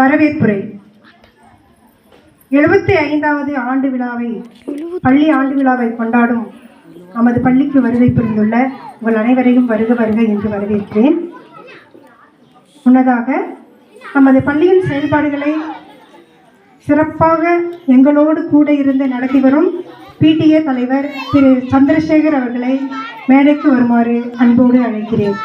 வரவேற்புரை. 75வது ஆண்டு விழாவை பள்ளி ஆண்டு விழாவை கொண்டாடும் நமது பள்ளிக்கு வருகை புரிந்துள்ள உங்கள் அனைவரையும் வருக வருக என்று வரவேற்கிறேன். முன்னதாக நமது பள்ளியின் செயல்பாடுகளை சிறப்பாக எங்களோடு கூட இருந்து நடத்தி வரும் PTA தலைவர் திரு சந்திரசேகர் அவர்களை மேடைக்கு வருமாறு அன்போடு அழைக்கிறேன்.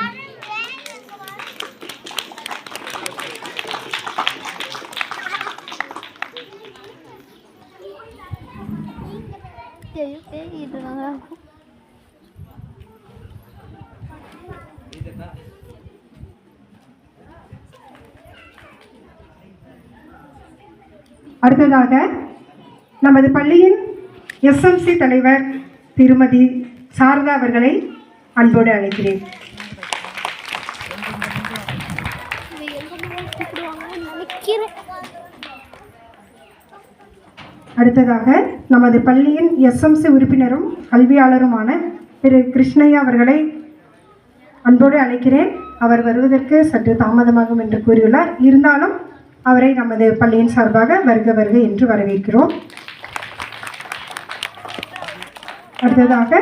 அடுத்ததாக நமது பள்ளியின் SMC தலைவர் திருமதி சாரதா அவர்களை அன்போடு அழைக்கிறேன். அடுத்ததாக நமது பள்ளியின் SMC உறுப்பினரும் கல்வியாளருமான திரு கிருஷ்ணய்யா அவர்களை அன்போடு அழைக்கிறேன். அவர் வருவதற்கு சற்று தாமதமாகும் என்று கூறியுள்ளார். இருந்தாலும் அவரை நமது பள்ளியின் சார்பாக வருக வருக என்று வரவேற்கிறோம். அடுத்ததாக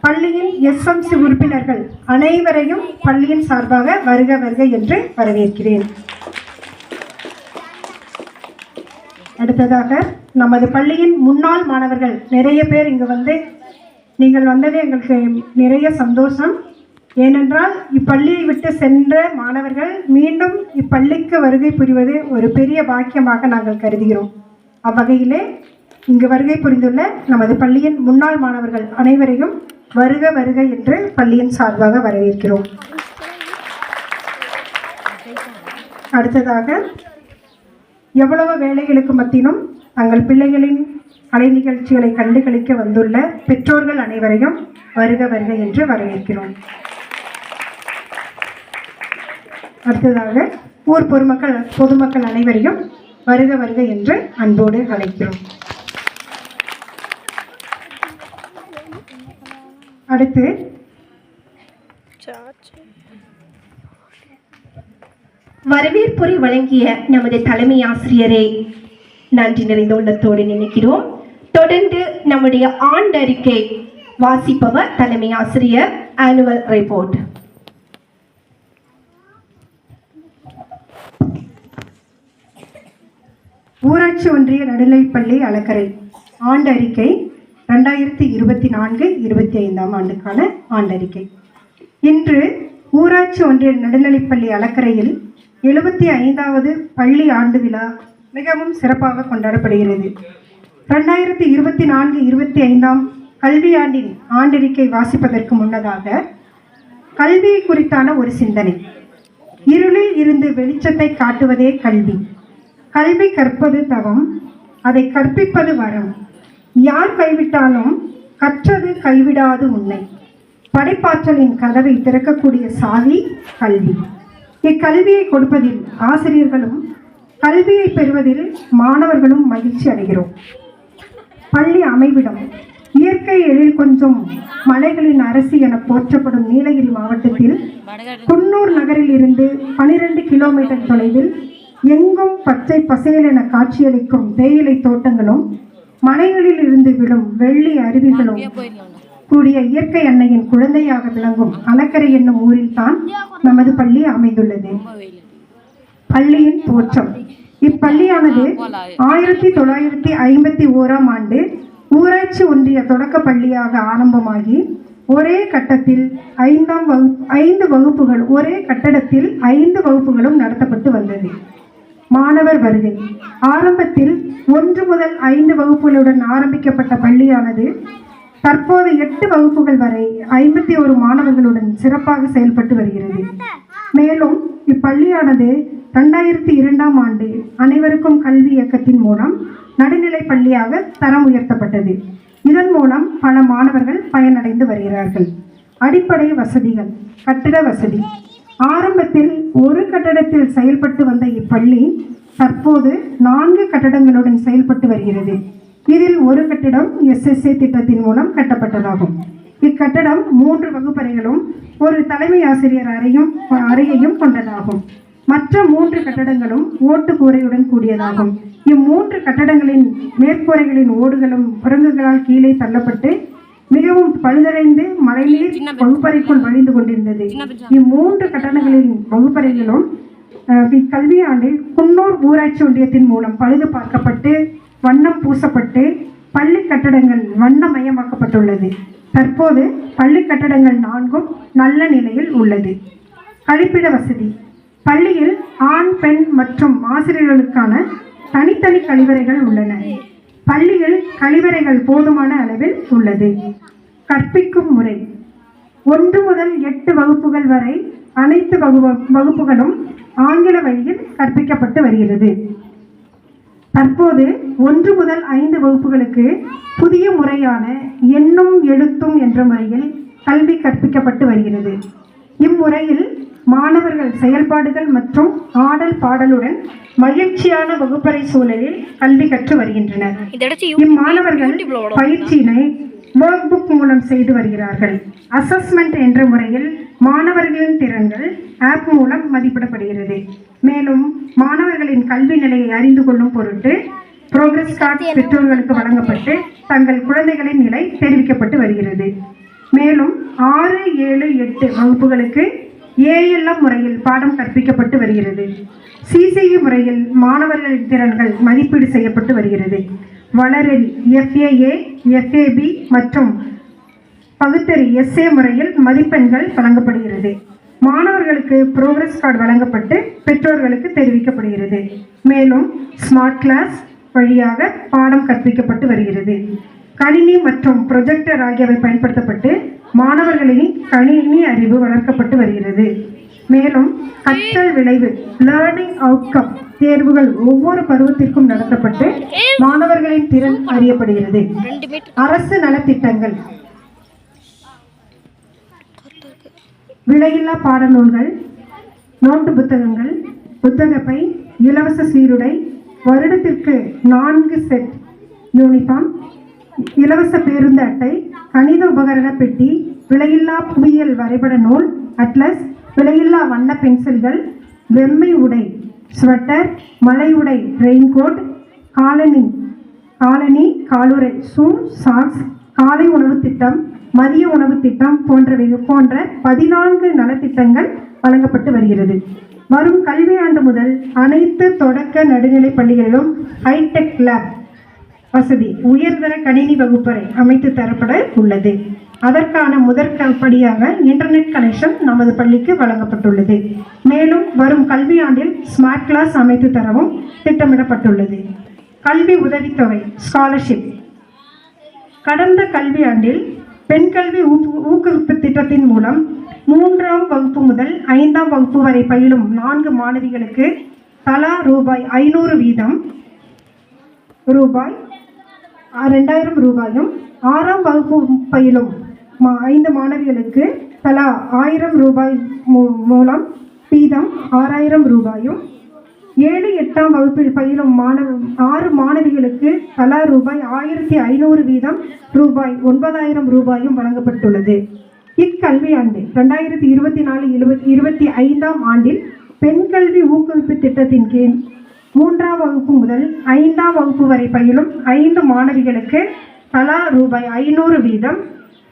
பள்ளியின் SMC உறுப்பினர்கள் அனைவரையும் பள்ளியின் சார்பாக வருக வருக என்று வரவேற்கிறேன். அடுத்ததாக நமது பள்ளியின் முன்னாள் மாணவர்கள் நிறைய பேர் இங்கு வந்து நீங்கள் வந்தது எங்களுக்கு நிறைய சந்தோஷம். ஏனென்றால் இப்பள்ளியை விட்டு சென்ற மாணவர்கள் மீண்டும் இப்பள்ளிக்கு வருகை புரிவது ஒரு பெரிய பாக்கியமாக நாங்கள் கருதுகிறோம். அவ்வகையிலே இங்கு வருகை புரிந்துள்ள நமது பள்ளியின் முன்னாள் மாணவர்கள் அனைவரையும் வருக வருக என்று பள்ளியின் சார்பாக வரவேற்கிறோம். அடுத்ததாக எவ்வளவு வேலைகளுக்கு மத்தியிலும் தங்கள் பிள்ளைகளின் கலை நிகழ்ச்சிகளை கண்டு களிக்க வந்துள்ள பெற்றோர்கள் அனைவரையும் வருக வருக என்று வரவேற்கிறோம். அடுத்ததாக ஊர் பொதுமக்கள் அனைவரையும் வருக வருக என்று அன்போடு அழைக்கிறோம். அடுத்து வரவேற்புரை வழங்கிய நமது தலைமை ஆசிரியரை நன்றி நிறைந்த உள்ளத்தோடு நினைக்கிறோம். தொடர்ந்து நம்முடைய ஆண்டறிக்கை வாசிப்பவர் தலைமை ஆசிரியர். Annual report. ஊராட்சி ஒன்றிய நடுநிலைப்பள்ளி அலக்கரை ஆண்டு அறிக்கை 2024-25 ஆண்டுக்கான ஆண்டறிக்கை. இன்று ஊராட்சி ஒன்றிய நடுநிலைப்பள்ளி அலக்கரையில் 75வது பள்ளி ஆண்டு விழா மிகவும் சிறப்பாக கொண்டாடப்படுகிறது. 2024-25 கல்வியாண்டின் ஆண்டறிக்கை வாசிப்பதற்கு முன்னதாக கல்வியை குறித்தான ஒரு சிந்தனை. இருளில் இருந்து வெளிச்சத்தை காட்டுவதே கல்வி. கல்வி கற்பது தவம், அதை கற்பிப்பது வரம். யார் கைவிட்டாலும் கற்றது கைவிடாது உன்னை. படைப்பாற்றலின் கதவை திறக்கக்கூடிய சாவி கல்வி. இக்கல்வியை கொடுப்பதில் ஆசிரியர்களும் கல்வியை பெறுவதில் மாணவர்களும் மகிழ்ச்சி அடைகிறோம். பள்ளி அமைவிடம் இயற்கை எழில் கொஞ்சம் மலைகளின் அரசி என போற்றப்படும் நீலகிரி மாவட்டத்தில் குன்னூர் நகரில் இருந்து 12 கிலோமீட்டர் தொலைவில் எங்கும் பச்சை பசேலென காட்சியளிக்கும் தேயிலை தோட்டங்களும் மலைகளில் இருந்து விழும் வெள்ளி அருவிகளும் கூடிய இயற்கை அன்னையின் குழந்தையாக விளங்கும் அலக்கரை என்னும் ஊரில் தான் நமது பள்ளி அமைந்துள்ளது. பள்ளியின் தோற்றம். இப்பள்ளியானது 1951 ஆண்டு ஊராட்சி ஒன்றிய தொடக்க பள்ளியாக ஆரம்பமாகி ஒரே கட்டத்தில் 5 வகுப்புகள் ஒரே கட்டடத்தில் 5 வகுப்புகளும் நடத்தப்பட்டு வந்தது. மாணவர் வருகை. ஆரம்பத்தில் 1 முதல் 5 வகுப்புகளுடன் ஆரம்பிக்கப்பட்ட பள்ளியானது தற்போது 8 வகுப்புகள் வரை 51 மாணவர்களுடன் சிறப்பாக செயல்பட்டு வருகிறது. மேலும் இப்பள்ளியானது 2002 ஆண்டு அனைவருக்கும் கல்வி இயக்கத்தின் மூலம் நடுநிலை பள்ளியாக தரம் உயர்த்தப்பட்டது. இதன் மூலம் பல மாணவர்கள் பயனடைந்து வருகிறார்கள். அடிப்படை வசதிகள். கட்டிட வசதி. ஆரம்பத்தில் ஒரு கட்டடத்தில் செயல்பட்டு வந்த இப்பள்ளி தற்போது 4 கட்டடங்களுடன் செயல்பட்டு வருகிறது. இதில் ஒரு கட்டிடம் SSA திட்டத்தின் மூலம் கட்டப்பட்டதாகும். இக்கட்டடம் 3 வகுப்பறைகளும் ஒரு தலைமை ஆசிரியர் அறையையும் கொண்டதாகும். மற்ற 3 கட்டடங்களும் ஓட்டு கூரையுடன் கூடியதாகும். இம்மூன்று கட்டடங்களின் மேற்கூரைகளின் ஓடுகளும் குரங்குகளால் கீழே தள்ளப்பட்டு மிகவும் பழுதடைந்து மழைநீர் வகுப்பறைக்குள் வழிந்து கொண்டிருந்தது. இம்மூன்று கட்டடங்களின் வகுப்பறைகளும் இக்கல்வியாண்டில் குன்னூர் ஊராட்சி ஒன்றியத்தின் மூலம் பழுது பார்க்கப்பட்டு வண்ணம் பூசப்பட்டு பள்ளி கட்டடங்கள் வண்ணமயமாக்கப்பட்டுள்ளது. தற்போது பள்ளி கட்டடங்கள் 4ம் நல்ல நிலையில் உள்ளது. கழிப்பிட வசதி. பள்ளியில் ஆண், பெண் மற்றும் ஆசிரியர்களுக்கான தனித்தனி கழிவறைகள் உள்ளன. பள்ளியில் கழிவறைகள் போதுமான அளவில் உள்ளது. கற்பிக்கும் முறை. 1 முதல் 8 வகுப்புகள் வரை அனைத்து வகுப்புகளும் ஆங்கில வழியில் கற்பிக்கப்பட்டு வருகிறது. தற்போது 1 முதல் 5 வகுப்புகளுக்கு புதிய முறையான எண்ணும் எழுத்தும் என்ற முறையில் கல்வி கற்பிக்கப்பட்டு வருகிறது. இம்முறையில் மாணவர்கள் செயல்பாடுகள் மற்றும் ஆடல் பாடலுடன் மகிழ்ச்சியான வகுப்பறை சூழலில் கல்வி கற்று வருகின்றனர். இம்மாணவர்கள் பயிற்சியினை ஒர்க் புக் மூலம் செய்து வருகிறார்கள். அசஸ்மெண்ட் என்ற முறையில் மாணவர்களின் திறன்கள் ஆப் மூலம் மதிப்பிடப்படுகிறது. மேலும் மாணவர்களின் கல்வி நிலையை அறிந்து கொள்ளும் பொருட்டு புரோகிரஸ் கார்டு பெற்றோர்களுக்கு வழங்கப்பட்டு தங்கள் குழந்தைகளின் நிலை தெரிவிக்கப்பட்டு வருகிறது. மேலும் 6, 7, 8 வகுப்புகளுக்கு ALM முறையில் பாடம் கற்பிக்கப்பட்டு வருகிறது. CCE முறையில் மாணவர்களின் திறன்கள் மதிப்பீடு செய்யப்பட்டு வருகிறது. வளரில் FAA, FAB மற்றும் பகுத்தறி SA முறையில் மதிப்பெண்கள் வழங்கப்படுகிறது. மாணவர்களுக்கு புரோகிரஸ் கார்டு வழங்கப்பட்டு பெற்றோர்களுக்கு தெரிவிக்கப்படுகிறது. மேலும் ஸ்மார்ட் கிளாஸ் வழியாக பாடம் கற்பிக்கப்பட்டு வருகிறது. கணினி மற்றும் ப்ரொஜெக்டர் ஆகியவை பயன்படுத்தப்பட்டு மாணவர்களின் கணினி அறிவு வளர்க்கப்பட்டு வருகிறது. மேலும் கற்றல் விளைவு லேர்னிங் அவுட்கம் தேர்வுகள் ஒவ்வொரு பருவத்திற்கும் நடத்தப்பட்டு மாணவர்களின் திறன் அறியப்படுகிறது. அரசு நலத்திட்டங்கள். விலையில்லா பாடநூல்கள், நோட்டு புத்தகங்கள், புத்தகப்பை, இலவச சீருடை, வருடத்திற்கு 4 செட் யூனிஃபார்ம், இலவச பேருந்து அட்டை, கணித உபகரண பெட்டி, விலையில்லா புவியியல் வரைபட நூல் அட்லஸ், விலையில்லா வண்ண பென்சில்கள், வெம்மை உடை ஸ்வெட்டர், மலை உடை ரெயின்கோட், காலனி காலுறை ஷூ, சாக்ஸ், காலை உணவு திட்டம், மதிய உணவு திட்டம் போன்ற 14 நலத்திட்டங்கள் வழங்கப்பட்டு வருகிறது. வரும் கல்வியாண்டு முதல் அனைத்து தொடக்க நடுநிலை பள்ளிகளிலும் ஹைடெக் லேப் வசதி உயர்தர கணினி வகுப்பறை அமைத்து தரப்பட உள்ளது. அதற்கான முதற்படியாக இன்டர்நெட் கனெக்ஷன் நமது பள்ளிக்கு வழங்கப்பட்டுள்ளது. மேலும் வரும் கல்வியாண்டில் ஸ்மார்ட் கிளாஸ் அமைத்து தரவும் திட்டமிடப்பட்டுள்ளது. கல்வி உதவித்தொகை ஸ்காலர்ஷிப். கடந்த கல்வியாண்டில் பெண் கல்வி ஊக்குவிப்பு திட்டத்தின் மூலம் 3ஆம் வகுப்பு முதல் 5ஆம் வகுப்பு வரை பயிலும் 4 மாணவிகளுக்கு தலா ரூபாய் 500 வீதம் ரூபாய் 2000 ரூபாயும், 6ஆம் வகுப்பு பயிலும் 5 மாணவிகளுக்கு தலா 1000 ரூபாய் மூலம் வீதம் 6000 ரூபாயும், 7, 8ஆம் வகுப்பில் பயிலும் 6 மாணவிகளுக்கு தலா ரூபாய் 1500 வீதம் ரூபாய் 9000 ரூபாயும் வழங்கப்பட்டுள்ளது. இக்கல்வியாண்டு 2024-25ஆம் ஆண்டில் பெண் கல்வி ஊக்குவிப்பு திட்டத்தின் கீழ் 3ஆம் வகுப்பு முதல் 5ஆம் வகுப்பு வரை பயிலும் 5 மாணவிகளுக்கு தலா ரூபாய் 500 வீதம்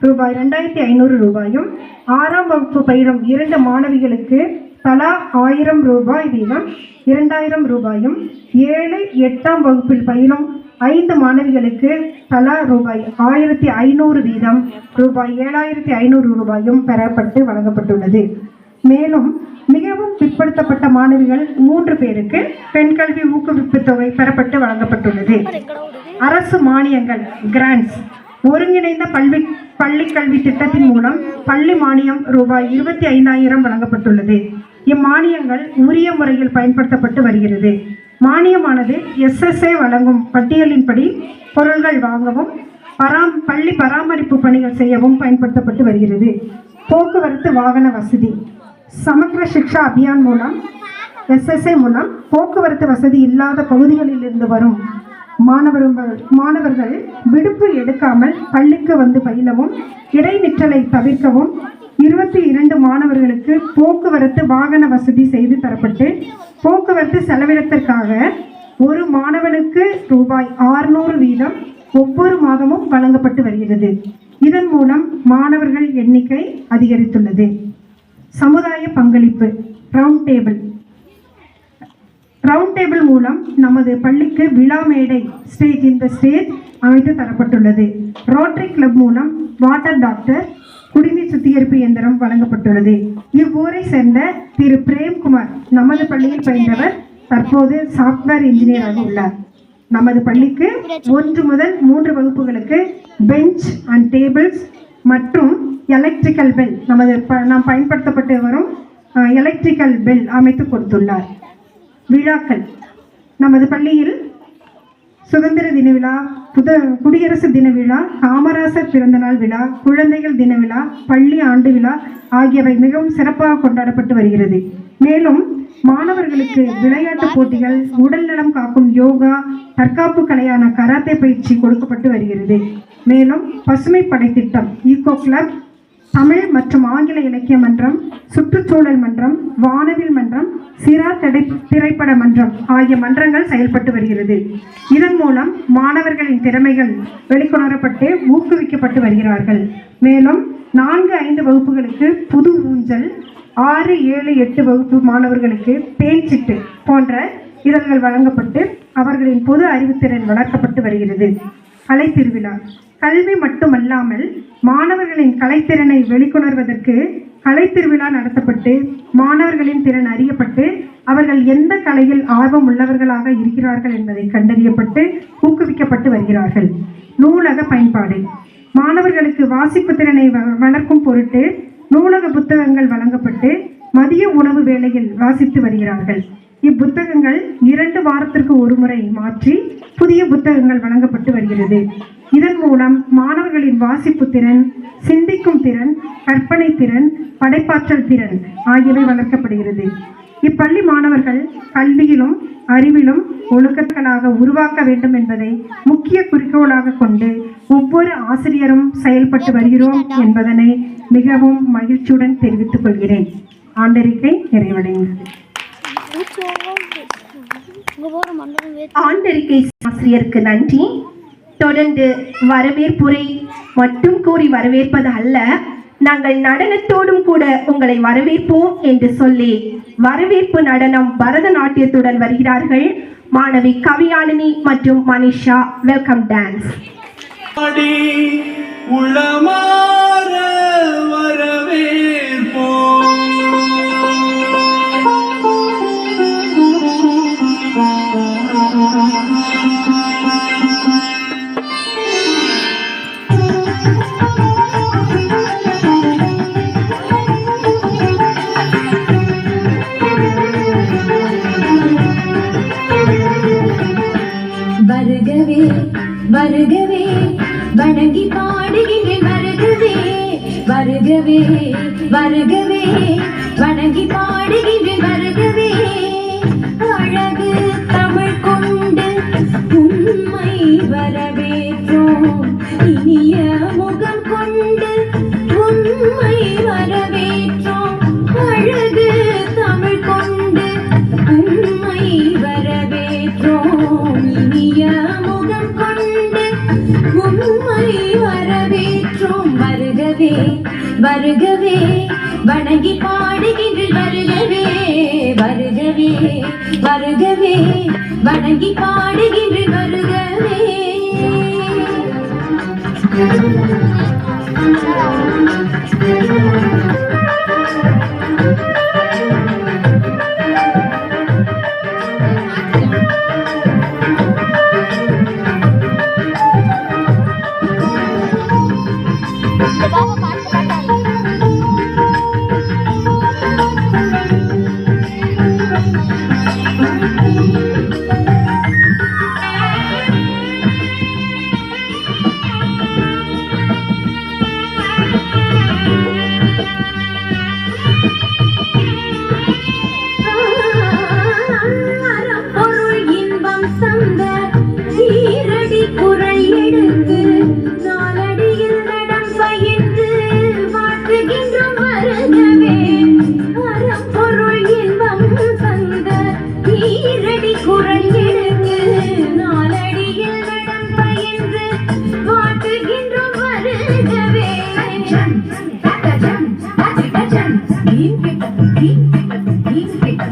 ரூபாய் 2500 ரூபாயும், 6ஆம் வகுப்பு பயிலும் 2 மாணவிகளுக்கு தலா 1000 ரூபாய் வீதம் 2000 ரூபாயும், 7, 8ஆம் வகுப்பில் பயிலும் 5 மாணவிகளுக்கு தலா ரூபாய் 1500 வீதம் ரூபாய் 7500 ரூபாயும் பெறப்பட்டு வழங்கப்பட்டுள்ளது. மேலும் மிகவும் பிற்படுத்தப்பட்ட மாணவிகள் 3 பேருக்கு பெண் கல்வி ஊக்குவிப்பு தொகை பெறப்பட்டு வழங்கப்பட்டுள்ளது. அரசு மானியங்கள் கிராண்ட்ஸ். ஒருங்கிணைந்த பள்ளி கல்வி திட்டத்தின் மூலம் பள்ளி மானியம் ரூபாய் 25,000 வழங்கப்பட்டுள்ளது. இம்மானியங்கள் உரிய முறையில் பயன்படுத்தப்பட்டு வருகிறது. மானியமானது SSA வழங்கும் பட்டியலின்படி பொருட்கள் வாங்கவும் பள்ளி பராமரிப்பு பணிகள் செய்யவும் பயன்படுத்தப்பட்டு வருகிறது. போக்குவரத்து வாகன வசதி. சமக்ர சிக்ஷா அபியான் மூலம் SSA மூலம் போக்குவரத்து வசதி இல்லாத பகுதிகளில் இருந்து வரும் மாணவர்கள் விடுப்பு எடுக்காமல் பள்ளிக்கு வந்து பயிலவும், இடைநிற்றலை தவிர்க்கவும் 22 மாணவர்களுக்கு போக்குவரத்து வாகன வசதி செய்து தரப்பட்டு போக்குவரத்து செலவினத்திற்காக ஒரு மாணவனுக்கு ரூபாய் 600 வீதம் ஒவ்வொரு மாதமும் வழங்கப்பட்டு வருகிறது. இதன் மூலம் மாணவர்கள் எண்ணிக்கை அதிகரித்துள்ளது. சமுதாய பங்களிப்பு ரவுண்ட் டேபிள் மூலம் நமது பள்ளிக்கு விழா மேடை ஸ்டேஜ் அமைத்து தரப்பட்டுள்ளது. ரோட்டரி கிளப் மூலம் வாட்டர் டாக்டர் குடிநீர் சுத்திகரிப்பு இயந்திரம் வழங்கப்பட்டுள்ளது. இவ்வூரை சேர்ந்த திரு பிரேம்குமார் நமது பள்ளியில் பயின்றவர் தற்போது சாஃப்ட்வேர் இன்ஜினியராக உள்ளார். நமது பள்ளிக்கு 1 முதல் 3 வகுப்புகளுக்கு பெஞ்ச் அண்ட் டேபிள்ஸ் மற்றும் எலக்ட்ரிக்கல் பெல் நாம் பயன்படுத்தப்பட்டு வரும் எலக்ட்ரிக்கல் பெல் அமைத்து கொடுத்துள்ளார். விழாக்கள் நமது பள்ளியில் சுதந்திர தின விழா, குடியரசு தின விழா, காமராசர் பிறந்தநாள் விழா, குழந்தைகள் தின விழா, பள்ளி ஆண்டு விழா ஆகியவை மிகவும் சிறப்பாக கொண்டாடப்பட்டு வருகிறது. மேலும் மாணவர்களுக்கு விளையாட்டு போட்டிகள், உடல் நலம் காக்கும் யோகா, தற்காப்பு கலையான கராத்தே பயிற்சி கொடுக்கப்பட்டு வருகிறது. மேலும் பசுமை படை திட்டம், ஈகோ கிளப், தமிழ் மற்றும் ஆங்கில இலக்கிய மன்றம், சுற்றுச்சூழல் மன்றம், வானவில் மன்றம், சிறார் திரைப்பட மன்றம் ஆகிய மன்றங்கள் செயல்பட்டு வருகிறது. இதன் மூலம் மாணவர்களின் திறமைகள் வெளிக்கொணரப்பட்டு ஊக்குவிக்கப்பட்டு வருகிறார்கள். மேலும் 4-5 வகுப்புகளுக்கு புது ஊஞ்சல், 6, 7, 8 வகுப்பு மாணவர்களுக்கு பேஞ்சிட்டு போன்ற இதழ்கள் வழங்கப்பட்டு அவர்களின் பொது அறிவுத்திறன் வளர்க்கப்பட்டு வருகிறது. கலை திருவிழா கல்வி மட்டுமல்லாமல் மாணவர்களின் கலைத்திறனை வெளிக்கொணர்வதற்கு கலை திருவிழா நடத்தப்பட்டு மாணவர்களின் திறன் அறியப்பட்டு அவர்கள் எந்த கலையில் ஆர்வம் உள்ளவர்களாக இருக்கிறார்கள் என்பதை கண்டறியப்பட்டு ஊக்குவிக்கப்பட்டு வருகிறார்கள். நூலக பயன்பாடு மாணவர்களுக்கு வாசிப்பு திறனை வளர்க்கும் பொருட்டு நூலக புத்தகங்கள் வழங்கப்பட்டு மதிய உணவு வேளையில் வாசித்து வருகிறார்கள். இப்புத்தகங்கள் 2 வாரத்திற்கு ஒரு முறை மாற்றி புதிய புத்தகங்கள் வழங்கப்பட்டு வருகிறது. இதன் மூலம் மாணவர்களின் வாசிப்பு திறன், சிந்திக்கும் திறன், கற்பனை திறன், படைப்பாற்றல் திறன் ஆகியவை வளர்க்கப்படுகிறது. இப்பள்ளி மாணவர்கள் கல்வியிலும் அறிவிலும் ஒழுக்கங்களாக உருவாக்க வேண்டும் என்பதை முக்கிய குறிக்கோளாக கொண்டு ஒவ்வொரு ஆசிரியரும் செயல்பட்டு வருகிறோம் என்பதனை மிகவும் மகிழ்ச்சியுடன் தெரிவித்துக் கொள்கிறேன். ஆண்டறிக்கை நிறைவடைந்தது. ஆண்டறிக்கை ஆசிரியருக்கு நன்றி. தொடர்ந்து வரவேற்புரை மட்டும் கூறி வரவேற்பது அல்ல, நாங்கள் நடனத்தோடும் கூட உங்களை வரவேற்போம் என்று சொல்லி வரவேற்பு நடனம் பரதநாட்டியத்துடன் வருகிறார்கள் மாணவி கவியாழினி மற்றும் மனிஷா. Welcome dance. வருகவே வருகவே வணங்கி பாடுகிறேன். வருகவே வருகவே வருகவே வணங்கி பாடுகிறேன். வருகவே அழகு தமிழ் கொண்டு உண்மை வரவேற்றோம். இனிய முகம் கொண்டு உண்மை வரவேற்றோம். அழகு தமிழ் கொண்டு உண்மை வரவேற்றோம். இனிய முகம் கொண்டு உண்மை வரவேற்றோம். வருகவே வருகவே வணங்கி பாடுகின்ற. வருகவே வருகவே வருகவே வணங்கி பாடுகின்ற. வருகவே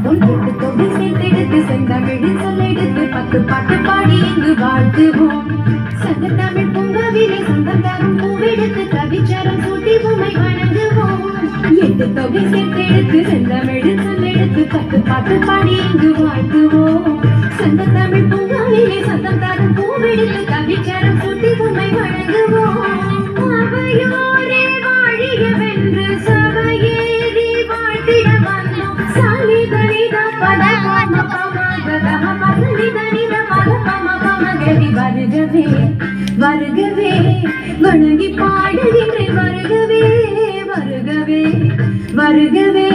பாடும் எட்டு தொகை சேர்த்தெடுத்து செந்தமிழில் சொல்லெடுத்து 10 பாட்டு பாடி இங்கு வாழ்த்துவோம் சங்கத்தமிழ் பூங்காவிலே சொந்தம் தரும் பூவெடுத்து கவிச்சரம் சூட்டி உமை வணங்குவோம் எட்டு தொகை சேர்த்தெடுத்து செந்தமிழில் சொல்லெடுத்து 10 பாட்டு பாடி இங்கு வாழ்த்துவோம் சங்கத்தமிழ் பூங்காவிலே சொந்தம் தரும் பூவெடுத்து கவிச்சரம் சூட்டி உமை வணங்குவோம் அவையோரே வாழியவென்று சபையேறி வாழ்த்திட வந்தோம் சாலி தனித பத பம பமகதம பசலி தனித பத பம பமகதி வருகவே வருகவே வணங்கி பாடுகின்றேன் வருகவே வருகவே வருகவே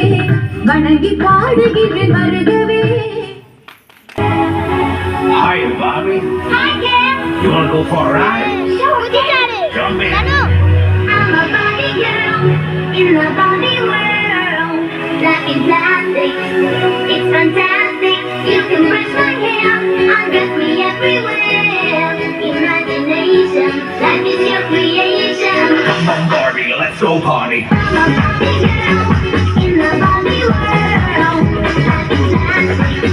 வணங்கி பாடுகின்றேன் வருகவே. Hi, Bobby. Hi, Ken. You wanna go for a ride? Sure, look at it. Jump in. Nanu. I'm a Barbie girl in the Barbie world. Life is plastic. It's fantastic. You can brush my hair, undress me everywhere. Imagination, life is your creation. Come on, Barbie, let's go party. I'm a Barbie girl in the Barbie world. Life is plastic.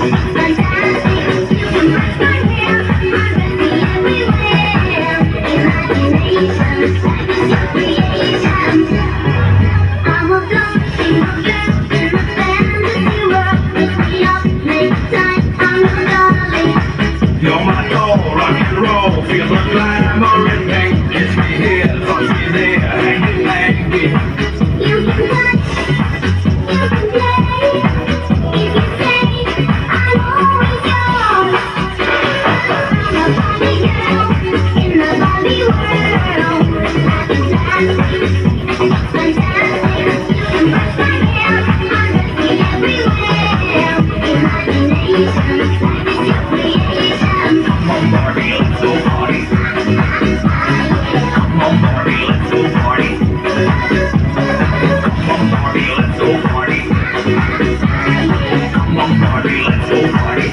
It's fantastic. You can brush my hair, undress me everywhere. Imagination, life is your creation. I'm a floating girl in a fantasy world. Lift me up, make time, I'm your darling. You're my doll, rock and roll, feel the glamour and pink. Kiss me here, touch me there, hanky panky. You can touch, you can play. If you say I'm always yours. I'm a Barbie girl in the Barbie world. Life is plastic, it's fantastic. You can brush my hair, undress me everywhere. Imagination, life is your creation. Come on, Barbie, let's go party. Come on, Barbie, let's go party. Come on, Barbie, let's go party. Come on, Barbie, let's go party.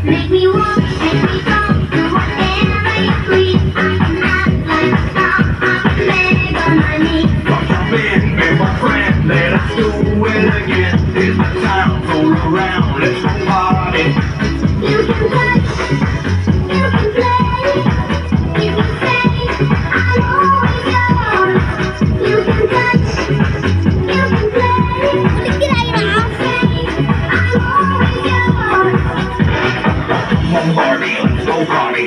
Make me walk, make me talk, do whatever you please. I can act like a star, I can beg on my knees. Come jump in, be my friend, let us do it again. It's the time, roll around, let's go party. You can touch, you can play. If you say I'm always yours. You can touch, you can play. If you say I'm always yours. Come on, Barbie, let's go party.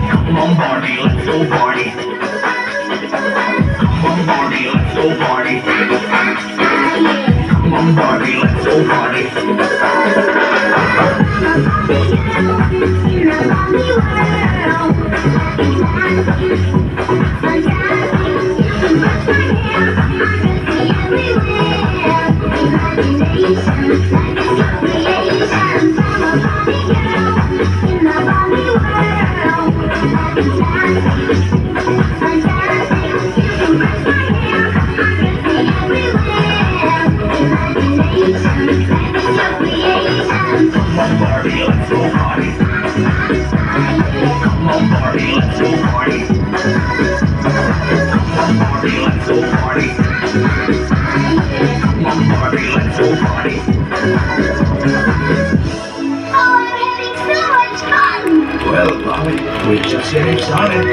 Come on, Barbie, let's go party. Come on, Barbie, let's go party. Come on, Barbie, let's go party. Come on, Barbie, let's go party. Come on, Barbie, let's go party. Come on, Barbie, let's go party. Come on, Barbie, let's go party. Oh, I'm having so much fun! Well, Bobby, we're just getting started.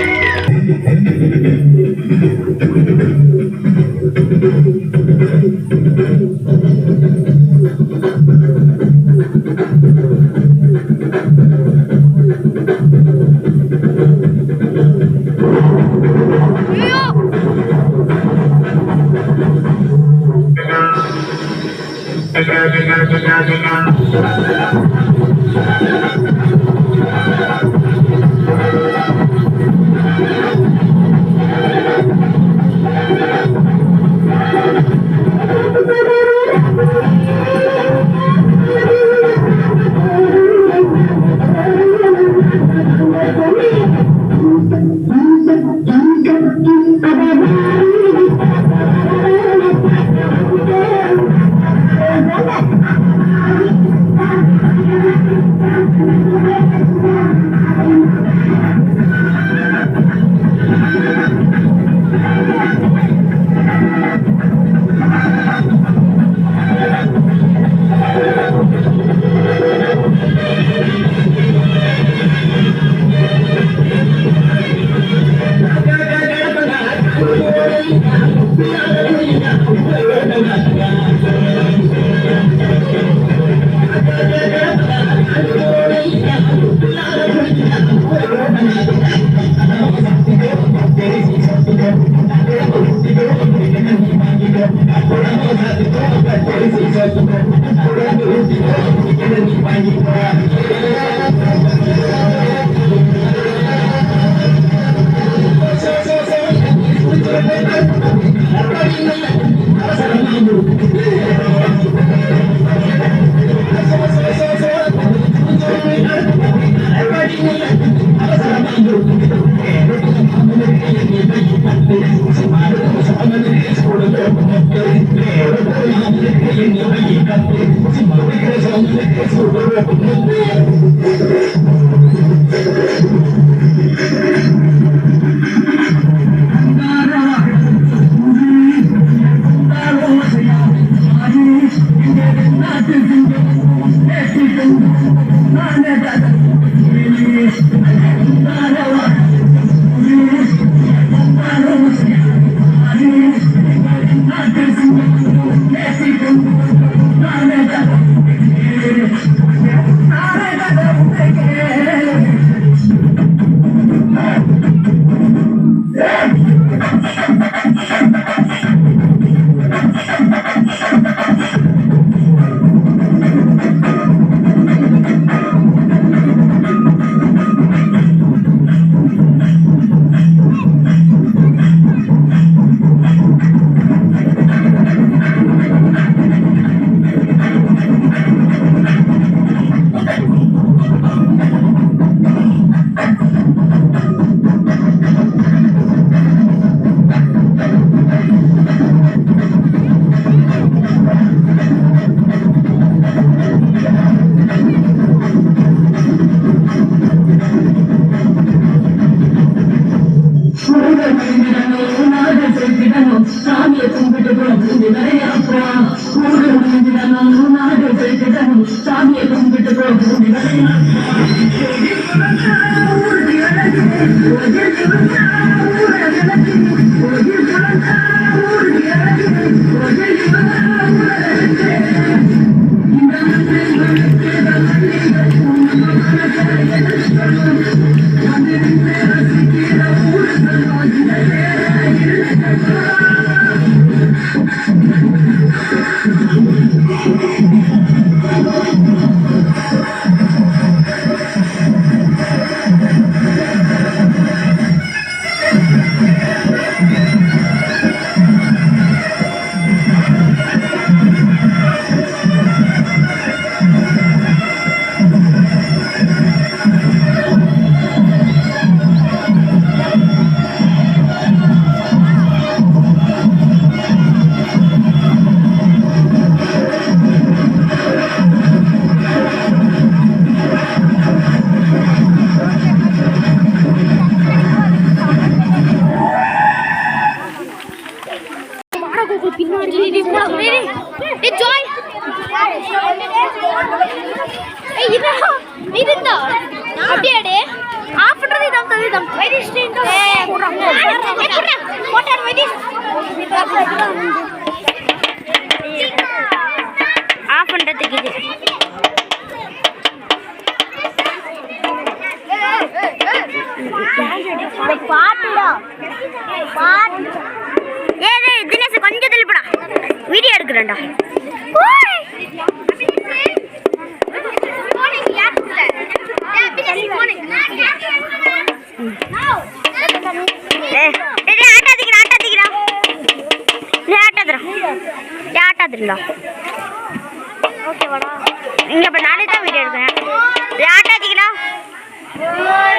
அப்படியே of பண்றது இதான் கவிதம் வைதிஷ் போட்டார் வைதிஷ் of பண்றதுக்கு இது பாட்டுடா பாட்டு ஏதே தினேஷ் கொஞ்சம் தள்ளிப்படா video எடுக்கிறேன்டா இங்க இப்ப நானே தான் வீடியோ எடுக்கிறேன் ஆட்டாதீங்களா